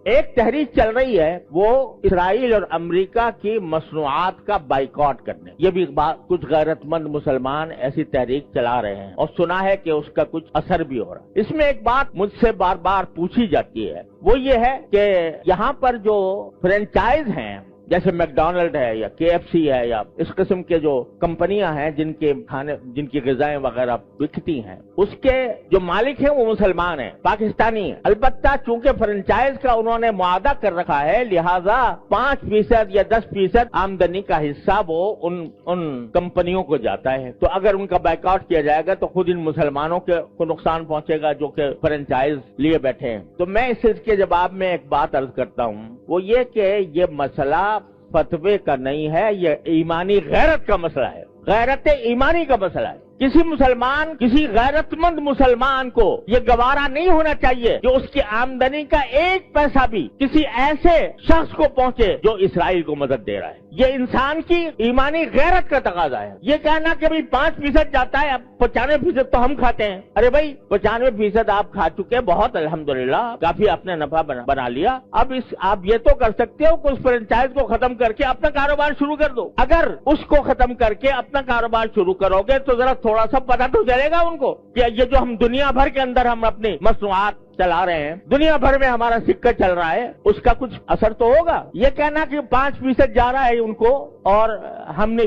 ایک تحریک چل رہی ہے وہ اسرائیل اور امریکہ کی مصنوعات کا بائیکاٹ کرنے، یہ بھی کچھ غیرت مند مسلمان ایسی تحریک چلا رہے ہیں اور سنا ہے کہ اس کا کچھ اثر بھی ہو رہا ہے۔ اس میں ایک بات مجھ سے بار بار پوچھی جاتی ہے، وہ یہ ہے کہ یہاں پر جو فرینچائز ہیں جیسے میک ڈونلڈ ہے یا کے ایف سی ہے یا اس قسم کے جو کمپنیاں ہیں جن کے کھانے جن کی غذائیں وغیرہ بکتی ہیں، اس کے جو مالک ہیں وہ مسلمان ہیں، پاکستانی ہیں۔ البتہ چونکہ فرنچائز کا انہوں نے معاہدہ کر رکھا ہے، لہذا 5% یا 10% آمدنی کا حصہ وہ ان کمپنیوں کو جاتا ہے۔ تو اگر ان کا بائیکاٹ کیا جائے گا تو خود ان مسلمانوں کو نقصان پہنچے گا جو کہ فرنچائز لیے بیٹھے ہیں۔ تو میں اس کے جواب میں ایک بات عرض کرتا ہوں، وہ یہ کہ یہ مسئلہ فتوے کا نہیں ہے، یہ ایمانی غیرت کا مسئلہ ہے، غیرت ایمانی کا مسئلہ ہے۔ کسی مسلمان، کسی غیرت مند مسلمان کو یہ گوارا نہیں ہونا چاہیے کہ اس کی آمدنی کا 1 پیسہ بھی کسی ایسے شخص کو پہنچے جو اسرائیل کو مدد دے رہا ہے۔ یہ انسان کی ایمانی غیرت کا تقاضا ہے۔ یہ کہنا کہ بھئی 5% جاتا ہے، اب 95% تو ہم کھاتے ہیں۔ ارے بھائی 95% آپ کھا چکے، بہت الحمدللہ، کافی آپ نے نفع بنا لیا۔ اب آپ یہ تو کر سکتے ہو کہ اس فرنچائز کو ختم کر کے اپنا کاروبار شروع کر دو۔ اگر اس کو ختم کر کے اپنا کاروبار شروع کرو گے تو ذرا تھوڑا سا پتہ تو چلے گا ان کو کہ یہ جو ہم دنیا بھر کے اندر ہم اپنی مصنوعات چلا رہے ہیں، دنیا بھر میں ہمارا سکہ چل رہا ہے، اس کا کچھ اثر تو ہوگا۔ یہ کہنا کہ 5% جا رہا ہے ان کو اور ہم نے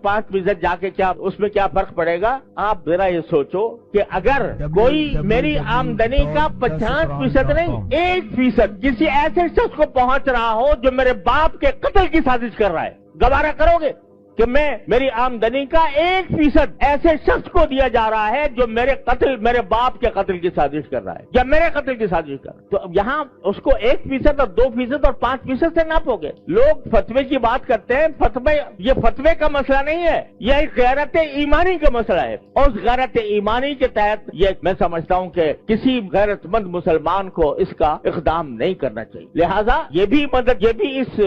5% جا کے کیا اس میں کیا فرق پڑے گا؟ آپ ذرا یہ سوچو کہ اگر کوئی میری آمدنی کا 50% نہیں 1% کسی ایسے شخص کو پہنچ رہا ہو جو میرے باپ کے قتل کی سازش کر رہا ہے، گوارا کرو گے کہ میری آمدنی کا 1% ایسے شخص کو دیا جا رہا ہے جو میرے باپ کے قتل کی سازش کر رہا ہے یا میرے قتل کی سازش کر رہا ہے؟ تو یہاں اس کو 1% اور 2% اور 5% سے ناپو گے۔ لوگ فتوے کی بات کرتے ہیں، یہ فتوے کا مسئلہ نہیں ہے، یہ ایک غیرت ایمانی کا مسئلہ ہے، اور اس غیرت ایمانی کے تحت یہ میں سمجھتا ہوں کہ کسی غیرت مند مسلمان کو اس کا اقدام نہیں کرنا چاہیے۔ لہذا یہ بھی اس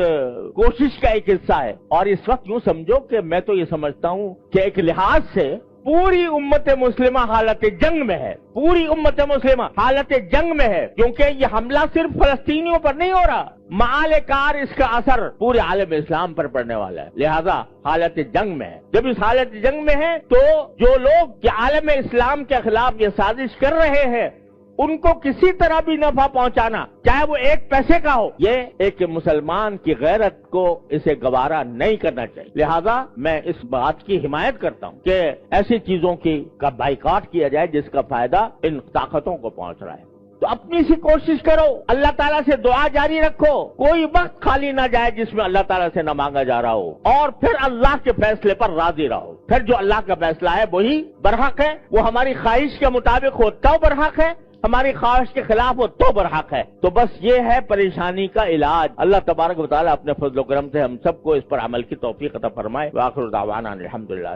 کوشش کا ایک حصہ ہے، اور اس وقت یوں سمجھو کہ میں تو یہ سمجھتا ہوں کہ ایک لحاظ سے پوری امت مسلمہ حالت جنگ میں ہے، پوری امت مسلمہ حالت جنگ میں ہے، کیونکہ یہ حملہ صرف فلسطینیوں پر نہیں ہو رہا، معال کار اس کا اثر پورے عالم اسلام پر پڑنے والا ہے، لہذا حالت جنگ میں ہے۔ جب اس حالت جنگ میں ہے تو جو لوگ عالم اسلام کے خلاف یہ سازش کر رہے ہیں ان کو کسی طرح بھی نفع پہنچانا، چاہے وہ 1 پیسے کا ہو، یہ ایک مسلمان کی غیرت کو اسے گوارا نہیں کرنا چاہیے۔ لہذا میں اس بات کی حمایت کرتا ہوں کہ ایسی چیزوں کا بائیکاٹ کیا جائے جس کا فائدہ ان طاقتوں کو پہنچ رہا ہے۔ تو اپنی سی کوشش کرو، اللہ تعالیٰ سے دعا جاری رکھو، کوئی وقت خالی نہ جائے جس میں اللہ تعالیٰ سے نہ مانگا جا رہا ہو، اور پھر اللہ کے فیصلے پر راضی رہو۔ پھر جو اللہ کا فیصلہ ہے وہی برحق ہے، وہ ہماری خواہش کے مطابق ہو تو برحق ہے، ہماری خواہش کے خلاف ہو تو برحق ہے۔ تو بس یہ ہے پریشانی کا علاج۔ اللہ تبارک و تعالیٰ اپنے فضل و کرم سے ہم سب کو اس پر عمل کی توفیق عطا فرمائے۔ وآخر دعوانا الحمدللہ۔